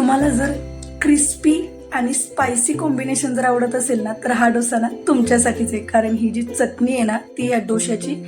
तुम्हाला जर क्रिस्पी आणि स्पायसी कॉम्बिनेशन जर आवडत असेल ना, तर हा डोसा ना तुमच्यासाठीच आहे. कारण ही जी चटणी आहे ना, ती या डोश्याची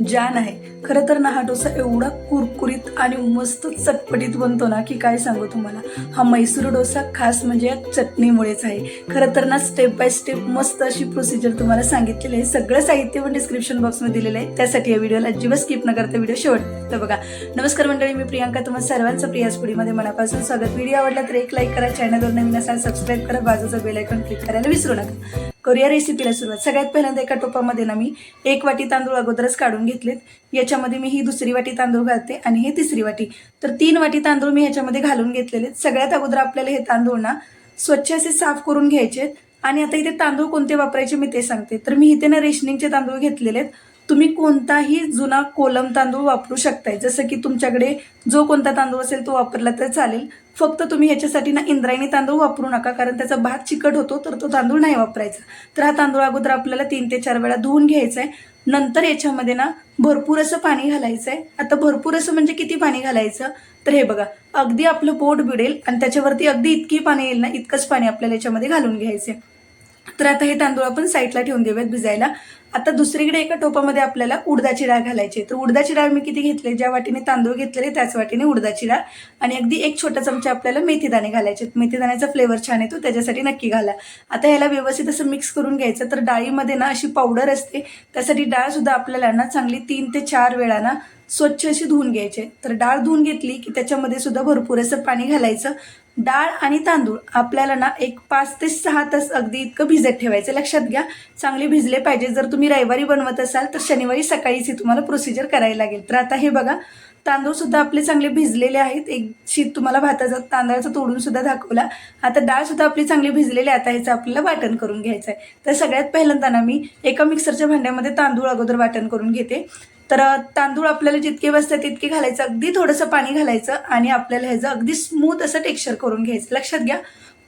जान आहे. खरं तर ना हा डोसा एवढा कुरकुरीत आणि मस्त चटपटीत बनतो ना, की काय सांगू तुम्हाला. हा म्हैसूर डोसा खास म्हणजे या चटणीमुळेच आहे. खरं तर ना स्टेप बाय स्टेप मस्त अशी प्रोसिजर तुम्हाला सांगितलेली आहे. सगळं साहित्य पण डिस्क्रिप्शन बॉक्समध्ये दिलेलं आहे. त्यासाठी या व्हिडिओला अजिबात स्किप न करता व्हिडिओ शेवट बघा. नमस्कार मंडळी, मी प्रियांका. तुम्हा सर्वांचं प्रियाज फूडीमध्ये मनापासून स्वागत. व्हिडिओ आवडला तर एक लाईक करा, चॅनलवर नवीन असाल सबस्क्राईब करा, बाजूचं बेल आयकॉन क्लिक करायला विसरू नका. करूया रेसिपीला सुरुवात. सगळ्यात पहिल्यांदा एका टोपामध्ये ना मी 1 वाटी तांदूळ अगोदरच काढून घेतलेत. याच्यामध्ये मी ही 2री वाटी तांदूळ घालते आणि हे 3री वाटी, तर 3 वाटी तांदूळ मी ह्याच्यामध्ये घालून घेतलेले. सगळ्यात अगोदर आपल्याला हे तांदूळ ना स्वच्छ असे साफ करून घ्यायचे. आणि आता इथे तांदूळ कोणते वापरायचे मी ते सांगते. तर मी इथे ना रेशनिंगचे तांदूळ घेतलेले आहेत. तुम्ही कोणताही जुना कोलम तांदूळ वापरू शकताय. जसं की तुमच्याकडे जो कोणता तांदूळ असेल तो वापरला तर चालेल. फक्त तुम्ही ह्याच्यासाठी ना इंद्रायणी तांदूळ वापरू नका, कारण त्याचा भात चिकट होतो, तर तो तांदूळ नाही वापरायचा. तर हा तांदूळ अगोदर आपल्याला 3 ते 4 वेळा धुवून घ्यायचा आहे. नंतर याच्यामध्ये ना भरपूर असं पाणी घालायचं आहे. आता भरपूर असं म्हणजे किती पाणी घालायचं, तर हे बघा, अगदी आपलं पोट बिडेल आणि त्याच्यावरती अगदी इतकी पाणी येईल ना, इतकंच पाणी आपल्याला याच्यामध्ये घालून घ्यायचं आहे. तर आता हे तांदूळ आपण साईडला ठेवून देऊयात भिजायला. आता दुसरीकडे एका टोपामध्ये आपल्याला उडदाची डाळ घालायची. तर उडदाची डाळ मी किती घेतली, ज्या वाटीने तांदूळ घेतलेले त्याच वाटीने उडदाची डाळ, आणि अगदी 1 छोटा चमचा आपल्याला मेथीदाणे घालायचे. मेथीदाण्याचा फ्लेवर छान येतो, त्याच्यासाठी नक्की घाला. आता याला व्यवस्थित असं मिक्स करून घ्यायचं. तर डाळीमध्ये ना अशी पावडर असते, त्यासाठी डाळ सुद्धा आपल्याला ना चांगली 3 ते 4 वेळा ना स्वच्छ अशी धुवून घ्यायचे. तर डाळ धुवून घेतली की त्याच्यामध्ये सुद्धा भरपूर असं पाणी घालायचं. डाळ आणि तांदूळ आपल्याला ना एक 5 ते 6 तास अगदी इतकं भिजत ठेवायचं. लक्षात घ्या, चांगले भिजले पाहिजे. जर तुम्ही रविवारी बनवत असाल तर शनिवारी सकाळीच ही तुम्हाला प्रोसिजर करायला लागेल. तर आता हे बघा, तांदूळ सुद्धा आपले चांगले भिजलेले आहेत. एक शीत तुम्हाला भाताचा तांदळाचा तोडून सुद्धा दाखवला. आता डाळ सुद्धा आपली चांगली भिजलेली आहे. आता ह्याचं आपल्याला वाटण करून घ्यायचं आहे. तर सगळ्यात पहिल्यांदा ना मी एका मिक्सरच्या भांड्यामध्ये तांदूळ अगोदर वाटण करून घेते. तर तांदूळ आपल्याला जितके बसतात तितके घालायचं, अगदी थोडंसं पाणी घालायचं आणि आपल्याला ह्याचं अगदी स्मूथ असं टेक्स्चर करून घ्यायचं. लक्षात घ्या,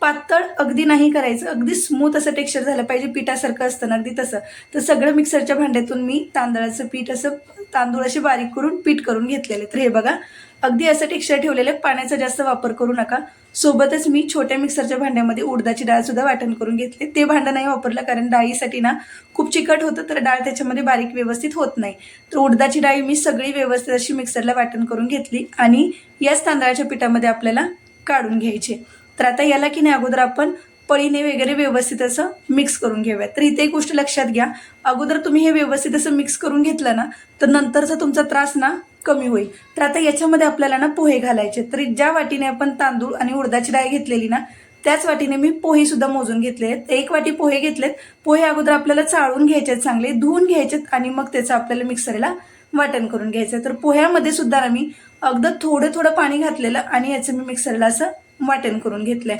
पातळ अगदी नाही करायचं, अगदी स्मूथ असं टेक्स्चर झालं पाहिजे, पिठासारखं असतं ना अगदी तसं. तर सगळं मिक्सरच्या भांड्यातून मी तांदळाचं पीठ असं तांदूळ असे बारीक करून पीठ करून घेतलेले. तर हे बघा, अगदी असं टेक्स्चर ठेवलेलं आहे. पाण्याचा जास्त वापर करू नका. सोबतच मी छोट्या मिक्सरच्या भांड्यामध्ये उडदाची डाळ सुद्धा वाटण करून घेतले. ते भांडं नाही वापरलं, कारण डाळीसाठी ना खूप चिकट होतं, तर डाळ त्याच्यामध्ये बारीक व्यवस्थित होत नाही. तर उडदाची डाळ मी सगळी व्यवस्थित अशी मिक्सरला वाटण करून घेतली आणि याच तांदळाच्या पिठामध्ये आपल्याला काढून घ्यायचे. तर आता याला की नाही अगोदर आपण पळीने वगैरे व्यवस्थित असं मिक्स करून घेऊयात. तर इथे एक गोष्ट लक्षात घ्या, अगोदर तुम्ही हे व्यवस्थित असं मिक्स करून घेतलं ना, तर नंतरचा तुमचा त्रास ना कमी होईल. तर आता याच्यामध्ये आपल्याला ना पोहे घालायचे. तर ज्या वाटीने आपण तांदूळ आणि उडदाची डाळ घेतलेली ना, त्याच वाटीने मी पोहे सुद्धा मोजून घेतले आहेत. 1 वाटी पोहे घेतलेत. पोहे अगोदर आपल्याला चाळून घ्यायचे, चांगले धुवून घ्यायचेत आणि मग त्याचं आपल्याला मिक्सरला वाटण करून घ्यायचं. तर पोह्यामध्ये सुद्धा ना मी अगदी थोडं थोडं पाणी घातलेलं आणि याचं मी मिक्सरला असं वाटण करून घेतलंय.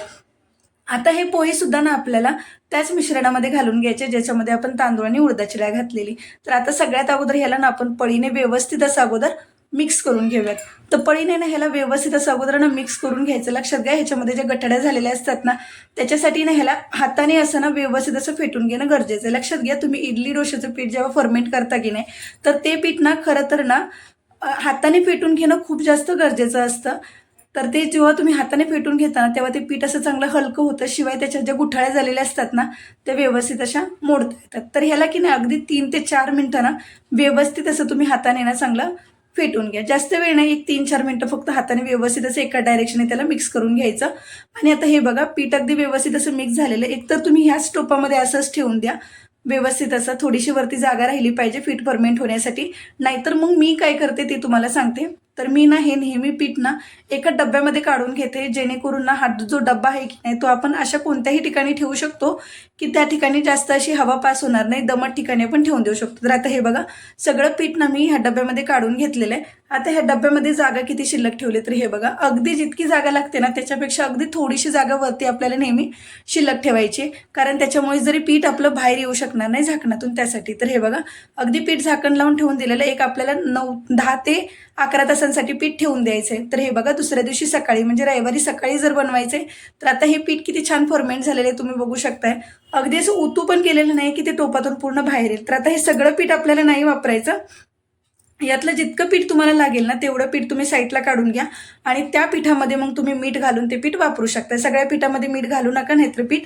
आता हे पोहे सुद्धा ना आपल्याला त्याच मिश्रणामध्ये घालून घ्यायचे, ज्याच्यामध्ये आपण तांदूळ आणि उडदाची डाळ घातलेली. तर आता सगळ्यात अगोदर ह्याला ना आपण पळीने व्यवस्थित असं अगोदर मिक्स करून घेऊयात. तर पळीने ना ह्याला व्यवस्थित असं अगोदर ना मिक्स करून घ्यायचं. लक्षात घ्या, ह्याच्यामध्ये ज्या गठड्या झालेल्या असतात ना, त्याच्यासाठी ना ह्याला हाताने असं ना व्यवस्थित असं फेटून घेणं गरजेचं आहे. लक्षात घ्या, तुम्ही इडली डोश्याचं पीठ जेव्हा फर्मेंट करता की नाही, तर ते पीठ ना खरं तर ना हाताने फेटून घेणं खूप जास्त गरजेचं असतं. तर ते जेव्हा तुम्ही हाताने फेटून घेता ना, तेव्हा ते पीठ असं चांगलं हलकं होतं. शिवाय त्याच्या ज्या गुठळ्या झालेल्या असतात ना, त्या व्यवस्थित अशा मोडता येतात. तर ह्याला की नाही अगदी 3 ते 4 मिनिटं ना व्यवस्थित असं तुम्ही हाताने ना चांगलं फेटून घ्या. जास्त वेळ नाही, 1-3-4 मिनिटं फक्त हाताने व्यवस्थित असं एका डायरेक्शने त्याला मिक्स करून घ्यायचं. आणि आता हे बघा, पीठ अगदी व्यवस्थित असं मिक्स झालेलं आहे. एकतर तुम्ही ह्याच टोपामध्ये असंच ठेवून द्या व्यवस्थित असं, थोडीशी वरती जागा राहिली पाहिजे पीठ फर्मेंट होण्यासाठी. नाहीतर मग मी काय करते ते तुम्हाला सांगते. तर मी ना हे नेहमी पीठ ना एका डब्यामध्ये काढून घेते, जेणेकरून ना हा जो डब्बा आहे की नाही, तो आपण अशा कोणत्याही ठिकाणी ठेवू शकतो की त्या ठिकाणी जास्त अशी हवा पास होणार नाही. दमट ठिकाणी आपण ठेवून देऊ शकतो. तर आता हे बघा, सगळं पीठ ना मी ह्या डब्यामध्ये काढून घेतलेलं आहे. आता ह्या डब्यामध्ये जागा किती शिल्लक ठेवली, तर हे बघा, अगदी जितकी जागा लागते ना त्याच्यापेक्षा अगदी थोडीशी जागा वरती आपल्याला नेहमी शिल्लक ठेवायची, कारण त्याच्यामुळे जरी पीठ आपलं बाहेर येऊ शकणार नाही झाकणातून, त्यासाठी. तर हे बघा, अगदी पीठ झाकण लावून ठेवून दिलेलं. एक आपल्याला 10 ते 11 तासांसाठी पीठ ठेवून द्यायचंय. तर हे बघा, दुसऱ्या दिवशी सकाळी म्हणजे रविवारी सकाळी जर बनवायचंय, तर आता हे पीठ किती छान फर्मेंट झालेलं आहे तुम्ही बघू शकताय. अगदी असं उतू पण केलेलं नाही की ते टोपातून पूर्ण बाहेर येईल. तर आता हे सगळं पीठ आपल्याला नाही वापरायचं. यातलं जितकं पीठ तुम्हाला लागेल ना तेवढं पीठ तुम्ही साईडला काढून घ्या आणि त्या पिठामध्ये मग तुम्ही मीठ घालून ते पीठ वापरू शकता. सगळ्या पिठामध्ये मीठ घालू नका, नाहीतर पीठ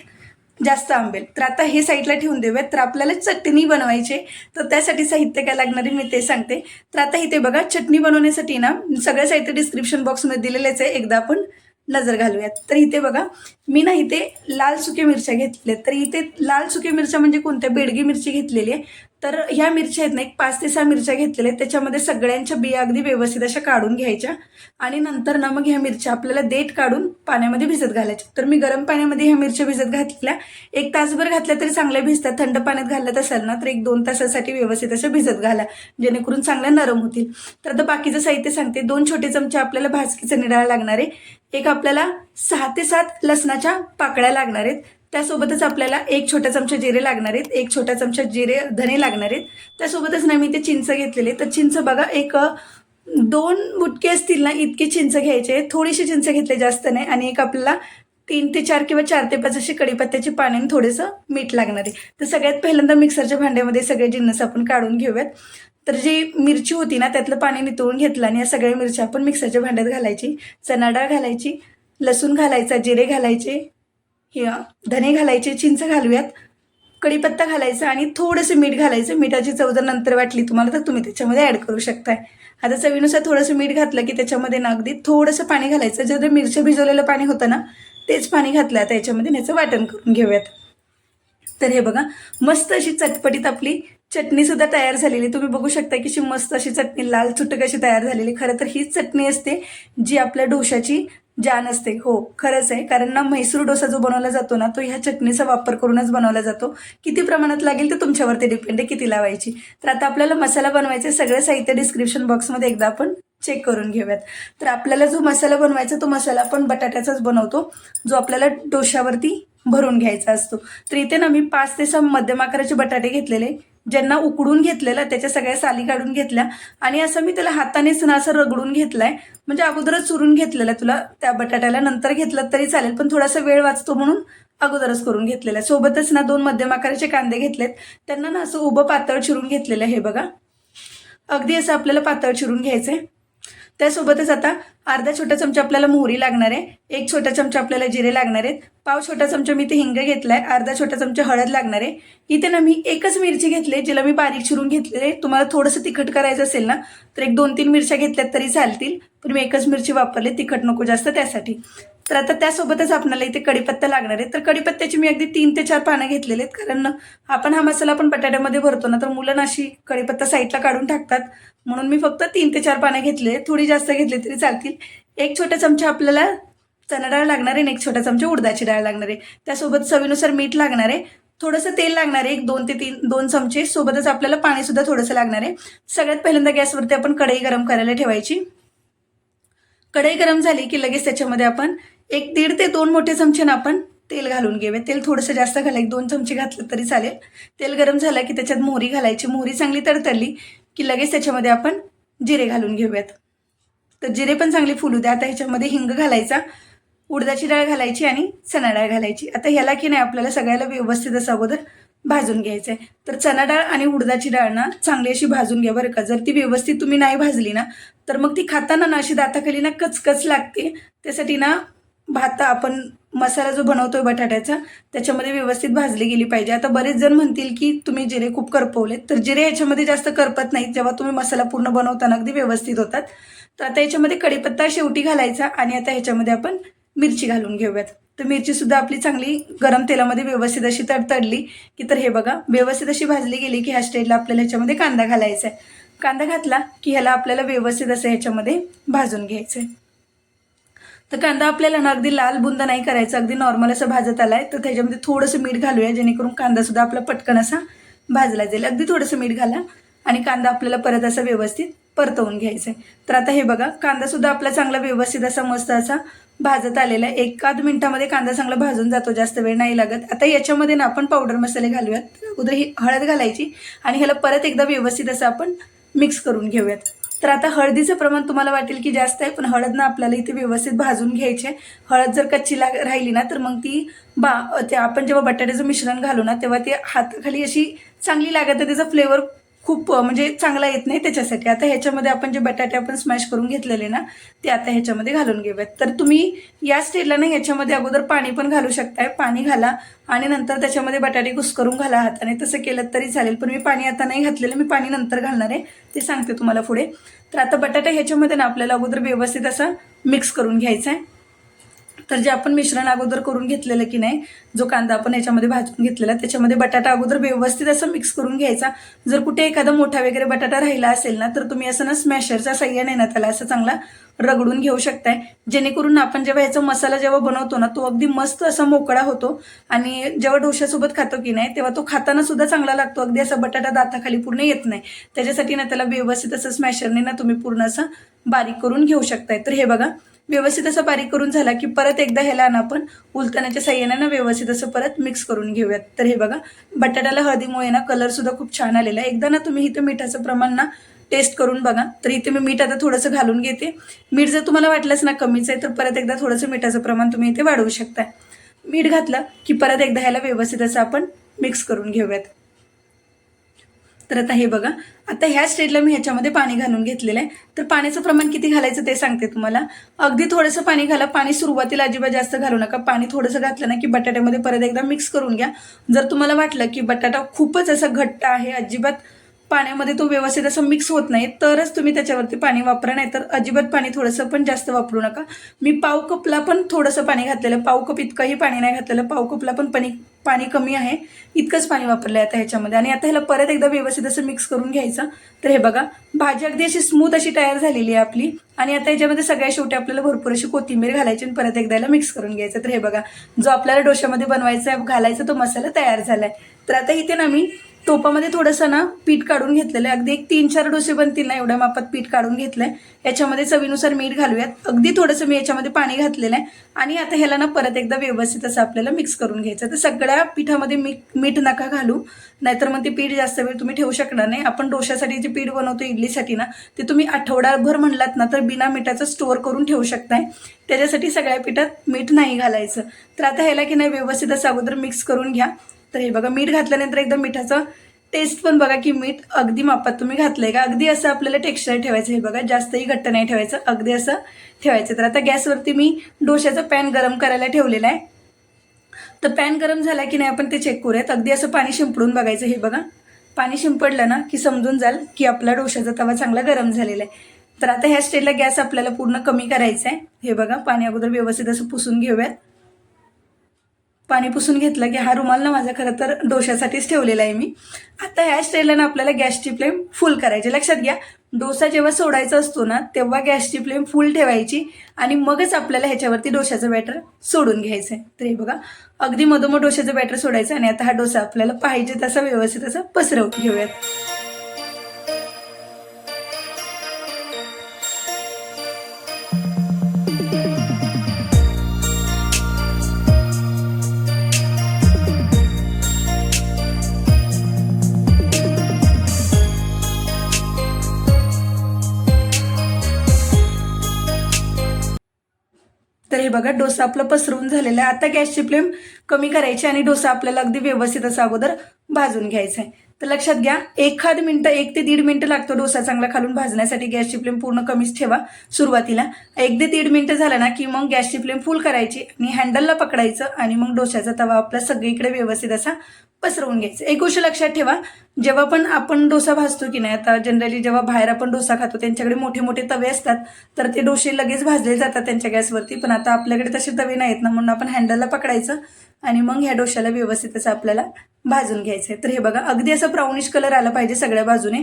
जास्त आंबेल. तर आता हे साईडला ठेवून देऊयात. तर आपल्याला चटणी बनवायची, तर त्यासाठी साहित्य काय लागणार आहे मी ते सांगते. तर आता इथे बघा, चटणी बनवण्यासाठी ना सगळं साहित्य डिस्क्रिप्शन बॉक्समध्ये दिलेलेच आहे, एकदा आपण नजर घालूयात. तर इथे बघा, मी ना इथे लाल सुके मिरच्या घेतल्या. तर इथे लाल सुके मिरच्या म्हणजे कोणत्या, बेडगी मिरची घेतलेली आहे. तर ह्या मिरच्या आहेत ना, एक 5 ते 6 मिरच्या घेतलेल्या आहेत. त्याच्यामध्ये सगळ्यांच्या बिया अगदी व्यवस्थित अशा काढून घ्यायच्या आणि नंतर ना मग ह्या मिरच्या आपल्याला देठ काढून पाण्यामध्ये भिजत घालायच्या. तर मी गरम पाण्यामध्ये ह्या मिरच्या भिजत घातलेल्या. 1 तासभर घातल्या तरी चांगल्या भिजतात. थंड पाण्यात घालत असेल ना तर 1-2 तासासाठी व्यवस्थित असं भिजत घाला, जेणेकरून चांगल्या नरम होतील. तर आता बाकीचं साहित्य सांगते. 2 छोटे चमचे आपल्याला भाजकी चणे डाळ लागणार आहे. एक आपल्याला 6 ते 7 लसणाच्या पाकळ्या लागणार आहेत. त्यासोबतच आपल्याला 1 छोटा चमचा जिरे लागणार आहेत. 1 छोटा चमचा धने लागणार आहेत. त्यासोबतच ना मी ते चिंच घेतलेले. तर चिंच बघा, एक 2 मुटके असतील ना इतके चिंच घ्यायचे. थोडीशी चिंच घेतली, जास्त नाही. आणि एक आपल्याला 3 ते 4 किंवा 4 ते 5 अशी कढीपत्त्याची पाने आणि थोडंसं मीठ लागणार आहे. तर सगळ्यात पहिल्यांदा मिक्सरच्या भांड्यामध्ये सगळे जिन्नस आपण काढून घेऊयात. तर जी मिरची होती ना त्यातलं पाणी नितळून घेतलं आणि या सगळ्या मिरच्या आपण मिक्सरच्या भांड्यात घालायची. चणा डाळ घालायची, लसूण घालायचा, जिरे घालायचे, धने घालायचे, चिंच घालूयात, कढीपत्ता घालायचा आणि थोडंसं मीठ घालायचं. मिठाची चव जर नंतर वाटली तुम्हाला तर तुम्ही त्याच्यामध्ये ॲड करू शकताय. आता चवीनुसार थोडंसं मीठ घातलं की त्याच्यामध्ये ना अगदी थोडंसं पाणी घालायचं. जे मिरच्या भिजवलेलं पाणी होतं ना तेच पाणी घातलं. आता याच्यामध्ये याचं वाटण करून घेऊयात. तर हे बघा, मस्त अशी चटपटीत आपली चटणी सुद्धा तयार झालेली. तुम्ही बघू शकता की मस्त अशी चटणी लाल चुटक अशी तयार झालेली. खरं तर हीच चटणी असते जी आपल्या डोशाची जान असते. हो, खरंच आहे. कारण ना म्हैसूर डोसा जो बनवला जातो ना तो ह्या चटणीचा वापर करूनच बनवला जातो. किती प्रमाणात लागेल ते तुमच्यावरती डिपेंड आहे, किती लावायची. तर आता आपल्याला मसाला बनवायचे. सगळे साहित्य डिस्क्रिप्शन बॉक्समध्ये एकदा आपण चेक करून घेऊयात. तर आपल्याला जो मसाला बनवायचा तो मसाला आपण बटाट्याचाच बनवतो, जो आपल्याला डोशावरती भरून घ्यायचा असतो. तर इथे ना मी 5 ते 6 मध्यम आकाराचे बटाटे घेतलेले, ज्यांना उकडून घेतलेलं, त्याच्या सगळ्या साली काढून घेतल्या आणि असं मी त्याला हातानेच ना असं रगडून घेतलाय. म्हणजे अगोदरच चुरून घेतलेलं, तुला त्या बटाट्याला नंतर घेतलं तरी चालेल, पण थोडासा वेळ वाचतो म्हणून अगोदरच करून घेतलेला. सोबतच ना 2 मध्यम आकाराचे कांदे घेतलेत, त्यांना ना असं उभं पातळ चिरून घेतलेलं. हे बघा, अगदी असं आपल्याला पातळ चिरून घ्यायचंय. त्यासोबतच आता अर्धा छोटा चमचा आपल्याला मोहरी लागणार आहे, 1 छोटा चमचा आपल्याला जिरे लागणार आहेत, पाव छोटा चमचा मी ते हिंग घेतलाय, अर्धा छोटा चमचा हळद लागणार आहे. इथे ना मी एकच मिरची घेतली, जिला मी बारीक चिरून घेतलेले. तुम्हाला थोडंसं तिखट करायचं असेल ना तर 1-2-3 मिरच्या घेतल्यात तरी चालतील, पण मी एकच मिरची वापरली, तिखट नको जास्त त्यासाठी. तर आता त्यासोबतच आपल्याला इथे कढीपत्ता लागणार आहे. तर कढीपत्त्याची मी अगदी 3 ते 4 पानं घेतलेले आहेत, कारण आपण हा मसाला आपण बटाट्यामध्ये भरतो ना तर मुलं अशी कढीपत्ता साईडला काढून टाकतात, म्हणून मी फक्त 3 ते 4 पानं घेतले. थोडी जास्त घेतली तरी चालतील. 1 छोटा चमचा आपल्याला चणा डाळ लागणार आहे आणि 1 छोटा चमचा उडदाची डाळ लागणार आहे. त्यासोबत चवीनुसार मीठ लागणार आहे, थोडंसं तेल लागणार आहे, 1-2 ते 2 चमचे. सोबतच आपल्याला पाणी सुद्धा थोडंसं लागणार आहे. सगळ्यात पहिल्यांदा गॅसवरती आपण कढई गरम करायला ठेवायची. कढई गरम झाली की लगेच त्याच्यामध्ये आपण 1-1.5 ते 2 मोठे चमचे ना आपण तेल घालून घेऊया. तेल थोडंसं जास्त घाला, 2 चमचे घातलं तरी चालेल. तेल गरम झालं की त्याच्यात मोहरी घालायची. मोहरी चांगली तडतडली की लगेच त्याच्यामध्ये आपण जिरे घालून घेऊयात. तर जिरे पण चांगले फुलू द्या. आता ह्याच्यामध्ये हिंग घालायचा, उडदाची डाळ घालायची आणि चणा डाळ घालायची. आता ह्याला की नाही आपल्याला सगळ्याला व्यवस्थित असं अगोदर भाजून घ्यायचं आहे. तर चणा डाळ आणि उडदाची डाळ ना चांगली अशी भाजून घ्या बरं का. जर ती व्यवस्थित तुम्ही नाही भाजली ना तर मग ती खाताना ना अशी दाताखाली ना कचकच लागते. त्यासाठी ना आपण मसाला जो बनवतोय बटाट्याचा त्याच्यामध्ये व्यवस्थित भाजली गेली पाहिजे. आता बरेच जण म्हणतील की तुम्ही जिरे खूप करपवलेत, तर जिरे ह्याच्यामध्ये जास्त करपत नाहीत. जेव्हा तुम्ही मसाला पूर्ण बनवताना अगदी व्यवस्थित होतात. तर आता याच्यामध्ये कढीपत्ता शेवटी घालायचा आणि आता ह्याच्यामध्ये आपण मिरची घालून घेऊयात. तर मिरची सुद्धा आपली चांगली गरम तेलामध्ये व्यवस्थित अशी तडतडली की, तर हे बघा व्यवस्थित अशी भाजली गेली की ह्या स्टेजला आपल्याला ह्याच्यामध्ये कांदा घालायचा आहे. कांदा घातला की ह्याला आपल्याला व्यवस्थित असं ह्याच्यामध्ये भाजून घ्यायचं आहे. तर कांदा आपल्याला ना अगदी लाल बुंद नाही करायचा, अगदी नॉर्मल असं भाजत आलाय. तर त्याच्यामध्ये थोडंसं मीठ घालूया, जेणेकरून कांदा सुद्धा आपला पटकन असा भाजला जाईल. अगदी थोडंसं मीठ घाला आणि कांदा आपल्याला परत असा व्यवस्थित परतवून घ्यायचा आहे. तर आता हे बघा, कांदा सुद्धा आपला चांगला व्यवस्थित असा मस्त असा भाजत आलेला आहे. 1-1.5 मिनिटामध्ये कांदा चांगला भाजून जातो, जास्त वेळ नाही लागत. आता याच्यामध्ये ना आपण पावडर मसाले घालूयात. अगोदर ही हळद घालायची आणि ह्याला परत एकदा व्यवस्थित असं आपण मिक्स करून घेऊयात. तर आता हळदीचं प्रमाण तुम्हाला वाटेल की जास्त आहे, पण हळद ना आपल्याला इथे व्यवस्थित भाजून घ्यायची आहे. हळद जर कच्ची राहिली ना तर मग ती ते आपण जेव्हा बटाट्याचं मिश्रण घालू ना तेव्हा ती हाताखाली अशी चांगली लागत आहे, त्याचा फ्लेवर खूप म्हणजे चांगला येत नाही त्याच्यासाठी. आता ह्याच्यामध्ये आपण जे बटाटे आपण स्मॅश करून घेतलेले ना ते आता ह्याच्यामध्ये घालून घेऊयात. तर तुम्ही या स्टेजला ना ह्याच्यामध्ये अगोदर पाणी पण घालू शकताय. पाणी घाला आणि नंतर त्याच्यामध्ये बटाटे कुस्करून घाला हाताने, तसं केलं तरी चालेल. पण मी पाणी आता नाही घातलेलं, मी पाणी नंतर घालणार आहे, ते सांगते तुम्हाला पुढे. तर आता बटाटा ह्याच्यामध्ये ना आपल्याला अगोदर व्यवस्थित असा मिक्स करून घ्यायचा आहे. तर जे आपण मिश्रण अगोदर करून घेतलेलं की नाही, जो कांदा आपण याच्यामध्ये भाजून घेतलेला त्याच्यामध्ये बटाटा अगोदर व्यवस्थित असं मिक्स करून घ्यायचा. जर कुठे एखादा मोठा वगैरे बटाटा राहिला असेल ना तर तुम्ही असं ना स्मॅशरच्या साह्याने ना त्याला असं चांगला रगडून घेऊ शकताय, जेणेकरून आपण जेव्हा याचा मसाला जेव्हा बनवतो ना तो अगदी मस्त असा मोकळा होतो आणि जेव्हा डोश्यासोबत खातो की नाही तेव्हा तो खाताना सुद्धा चांगला लागतो. अगदी असा बटाटा दाताखाली पूर्ण येत नाही. त्याच्यासाठी ना त्याला व्यवस्थित असं स्मॅशरने ना तुम्ही पूर्ण असं बारीक करून घेऊ शकताय. तर हे बघा व्यवस्थित असं बारीक करून झाला की परत एकदा ह्याला ना आपण उलटण्याच्या साह्याने ना व्यवस्थित असं परत मिक्स करून घेऊयात. तर हे बघा बटाट्याला हळदीमुळे ना कलर सुद्धा खूप छान आलेला आहे. एकदा ना तुम्ही इथं मिठाचं प्रमाण ना टेस्ट करून बघा. तर इथे मी मीठ आता थोडंसं घालून घेते. मीठ जर तुम्हाला वाटलंच ना कमीच आहे तर परत एकदा थोडंसं मिठाचं प्रमाण तुम्ही इथे वाढवू शकता. मीठ घातलं की परत एकदा ह्याला व्यवस्थित असं आपण मिक्स करून घेऊयात. तर आता हे बघा आता ह्या स्टेजला मी ह्याच्यामध्ये पाणी घालून घेतलेलं आहे. तर पाण्याचं प्रमाण किती घालायचं ते सांगते तुम्हाला. अगदी थोडंसं पाणी घाला. पाणी सुरुवातीला अजिबात जास्त घालू नका. पाणी थोडंसं घातलं ना की बटाट्यामध्ये परत एकदा मिक्स करून घ्या. जर तुम्हाला वाटलं की बटाटा खूपच असा घट्ट आहे, अजिबात पाण्यामध्ये तो व्यवस्थित असं मिक्स होत नाही, तरच तुम्ही त्याच्यावरती पाणी वापरा, नाही तर अजिबात पाणी थोडंसं पण जास्त वापरू नका. मी पाव कपला पण थोडंसं पाणी घातलेलं, पाव कप इतकंही पाणी नाही घातलेलं, पाव कपला पण पाणी कमी आहे, इतकंच पाणी वापरलं आहे आता ह्याच्यामध्ये. आणि आता ह्याला परत एकदा व्यवस्थित असं मिक्स करून घ्यायचं. तर हे बघा भाजी अगदी अशी स्मूथ अशी तयार झालेली आहे आपली. आणि आता याच्यामध्ये सगळ्या शेवटी आपल्याला भरपूर अशी कोथिंबीर घालायची आणि परत एकदा मिक्स करून घ्यायचं. तर हे बघा जो आपल्याला डोश्यामध्ये बनवायचा आहे घालायचा तो मसाला तयार झालाय. तर आता इथे ना मी टोपामध्ये थोडंसं ना पीठ काढून घेतलेलं आहे. अगदी एक 3-4 डोसे बनतील ना एवढ्या मापात पीठ काढून घेतलंय. याच्यामध्ये चवीनुसार मीठ घालूयात. अगदी थोडंसं मी याच्यामध्ये पाणी घातलेलं आहे आणि आता ह्याला ना परत एकदा व्यवस्थित असं आपल्याला मिक्स करून घ्यायचं. तर सगळ्या पिठामध्ये मीठ नका घालू, नाहीतर मग ते पीठ जास्त वेळ तुम्ही ठेवू शकणार नाही. आपण डोश्यासाठी जे पीठ बनवतो इडलीसाठी ना ते तुम्ही आठवडाभर म्हणलात ना तर बिना मिठाचं स्टोअर करून ठेवू शकताय. त्याच्यासाठी सगळ्या पिठात मीठ नाही घालायचं. तर आता ह्याला की नाही व्यवस्थित असं अगोदर मिक्स करून घ्या. तर हे बघा मीठ घातल्यानंतर एकदम मिठाचं टेस्ट पण बघा की मीठ अगदी मापात तुम्ही घातलंय का. अगदी असं आपल्याला टेक्स्चर ठेवायचं. हे बघा जास्तही घट्ट नाही ठेवायचं, अगदी असं ठेवायचं. तर आता गॅसवरती मी डोश्याचा पॅन गरम करायला ठेवलेला आहे. तर पॅन गरम झाला की नाही आपण ते चेक करूयात. अगदी असं पाणी शिंपडून बघायचं. हे बघा पाणी शिंपडलं ना की समजून जाल की आपला डोश्याचा तवा चांगला गरम झालेला आहे. तर आता ह्या स्टेजला गॅस आपल्याला पूर्ण कमी करायचा आहे. हे बघा पाणी अगोदर व्यवस्थित असं पुसून घेऊयात. पाणी पुसून घेतलं की हा रुमाल ना माझा खरं तर डोश्यासाठीच ठेवलेला आहे मी. आता ह्या स्टेजला ना आपल्याला गॅसची फ्लेम फुल करायची. लक्षात घ्या डोसा जेव्हा सोडायचा असतो ना तेव्हा गॅसची फ्लेम फुल ठेवायची आणि मगच आपल्याला ह्याच्यावरती डोश्याचं बॅटर सोडून घ्यायचं आहे. तर हे बघा अगदी मधोमध डोश्याचं बॅटर सोडायचं आणि आता हा डोसा आपल्याला पाहिजे तसा व्यवस्थित असं पसरवून घेऊयात. तर हे बघा डोसा आपला पसरवून झालेला आहे. आता गॅसची फ्लेम कमी करायची आणि डोसा आपल्याला अगदी व्यवस्थित असा अगोदर भाजून घ्यायचा आहे. तर लक्षात घ्या 1 मिनिट 1 ते 1.5 मिनिटं लागतो डोसा चांगला खालून भाजण्यासाठी. गॅसची फ्लेम पूर्ण कमीच ठेवा सुरुवातीला. 1 ते 1.5 मिनिटं झालं ना की मग गॅसची फ्लेम फुल करायची आणि हँडलला पकडायचं आणि मग डोश्याचा तवा आपला सगळीकडे व्यवस्थित असा पसरवून घ्यायचं. एक गोष्ट लक्षात ठेवा, जेव्हा पण आपण डोसा भाजतो की नाही, आता जनरली जेव्हा बाहेर आपण डोसा खातो त्यांच्याकडे मोठे मोठे तवे असतात तर ते डोसे लगेच भाजले जातात त्यांच्या गॅसवरती. पण आता आपल्याकडे तसे तवे नाहीत ना, म्हणून आपण हँडलला पकडायचं आणि मग ह्या डोश्याला व्यवस्थित असं आपल्याला भाजून घ्यायचं आहे. तर हे बघा अगदी असं ब्राउनिश कलर आला पाहिजे सगळ्या बाजूने.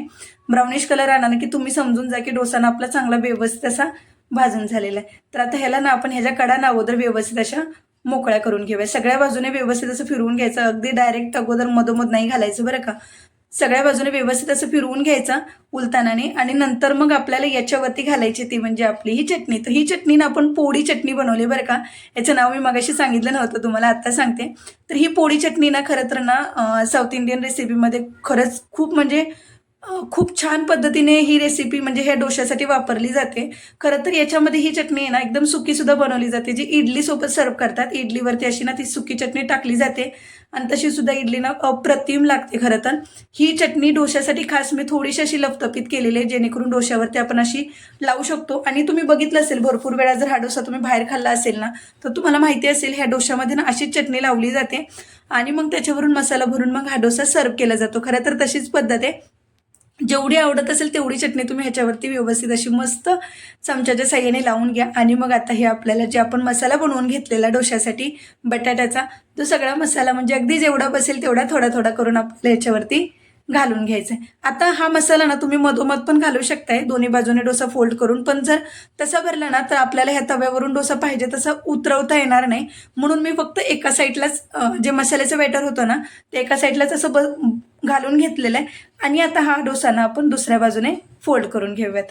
ब्राउनिश कलर आला ना की तुम्ही समजून जा की डोसा ना आपला चांगला व्यवस्थित असा भाजून झालेला आहे. तर आता ह्याला ना आपण ह्याच्या कडा ना अगोदर व्यवस्थित अशा मोकळ्या करून घेऊया. सगळ्या बाजूने व्यवस्थित असं फिरवून घ्यायचं. अगदी डायरेक्ट अगोदर मधोमध नाही घालायचं बरं का. सगळ्या बाजूने व्यवस्थित असं फिरवून घ्यायचं उलतानाने आणि नंतर मग आपल्याला याच्यावरती घालायची ती म्हणजे आपली ही चटणी. तर ही चटणी ना आपण पोळी चटणी बनवली बरं का. याचं नाव मी मगाशी सांगितलं नव्हतं तुम्हाला, आत्ता सांगते. तर ही पोळी चटणी ना खरं तर ना साऊथ इंडियन रेसिपीमध्ये खरंच खूप म्हणजे खूप छान पद्धतीने ही रेसिपी म्हणजे ह्या डोश्यासाठी वापरली जाते. खरं तर याच्यामध्ये ही चटणी आहे ना एकदम सुकीसुद्धा बनवली जाते, जी इडलीसोबत सर्व्ह करतात. इडलीवरती अशी ना ती सुकी चटणी टाकली जाते आणि तशी सुद्धा इडली ना अप्रतिम लागते खरं तर. ही चटणी डोश्यासाठी खास मी थोडीशी अशी लपतपीत केलेली आहे, जेणेकरून डोश्यावरती आपण अशी लावू शकतो. आणि तुम्ही बघितलं असेल भरपूर वेळा जर हा डोसा तुम्ही बाहेर खाल्ला असेल ना, तर तुम्हाला माहिती असेल ह्या डोश्यामध्ये ना अशीच चटणी लावली जाते आणि मग त्याच्यावरून मसाला भरून मग हा डोसा सर्व्ह केला जातो. खरं तर तशीच पद्धत आहे. जेवढी आवडत असेल तेवढी चटणी तुम्ही ह्याच्यावरती व्यवस्थित अशी मस्त चमच्याच्या साह्याने लावून घ्या. आणि मग आता हे आपल्याला जे आपण मसाला बनवून घेतलेला डोश्यासाठी बटाट्याचा, तो सगळा मसाला म्हणजे अगदी जेवढा बसेल तेवढा थोडा थोडा करून आपल्याला ह्याच्यावरती घालून घ्यायचा आहे. आता हा मसाला ना तुम्ही मधोमध पण घालू शकताय दोन्ही बाजूने डोसा फोल्ड करून, पण जर तसा भरला ना तर आपल्याला ह्या तव्यावरून डोसा पाहिजे तसा उतरवता येणार नाही. म्हणून मी फक्त एका साईडलाच जे मसाल्याचं बॅटर होतं ना ते एका साईडलाच असं घालून घेतलेलं आहे. आणि आता हा डोसा ना आपण दुसऱ्या बाजूने फोल्ड करून घेऊयात.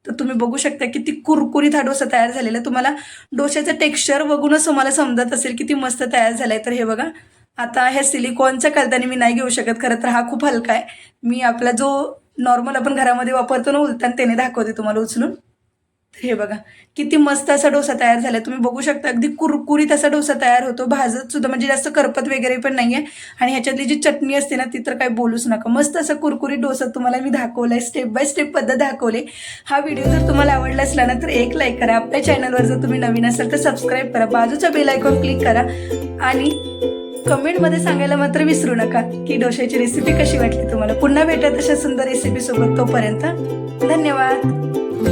तर तुम्ही बघू शकता किती कुरकुरीत हा डोसा तयार झालेला आहे. तुम्हाला डोश्याचं टेक्स्चर बघूनच तुम्हाला समजत असेल किती मस्त तयार झालाय. तर हे बघा, आता ह्या सिलिकॉनच्या कागदाने मी नाही घेऊ शकत, खरं तर हा खूप हलका आहे. मी आपला जो नॉर्मल आपण घरामध्ये वापरतो ना उलतान, त्याने दाखवते तुम्हाला उचलून. हे बघा किती मस्त असा डोसा तयार झाला. तुम्ही बघू शकता अगदी कुरकुरीत असा डोसा तयार होतो, भाजत सुद्धा म्हणजे जास्त करपत वगैरे पण नाहीये. आणि ह्याच्यातली जी चटणी असते ना ती तर काय बोलूच नका. मस्त असा कुरकुरीत डोसा तुम्हाला मी दाखवलाय, स्टेप बाय स्टेप पद्धत दाखवले. हा व्हिडिओ जर तुम्हाला आवडला असला ना तर एक लाईक करा. आपल्या चॅनलवर जर तुम्ही नवीन असाल तर सबस्क्राईब करा, बाजूचा बेल आयकॉन क्लिक करा आणि कमेंटमध्ये सांगायला मात्र विसरू नका की डोश्याची रेसिपी कशी वाटली तुम्हाला. पुन्हा भेटत अशा सुंदर रेसिपी सोबत. तोपर्यंत धन्यवाद.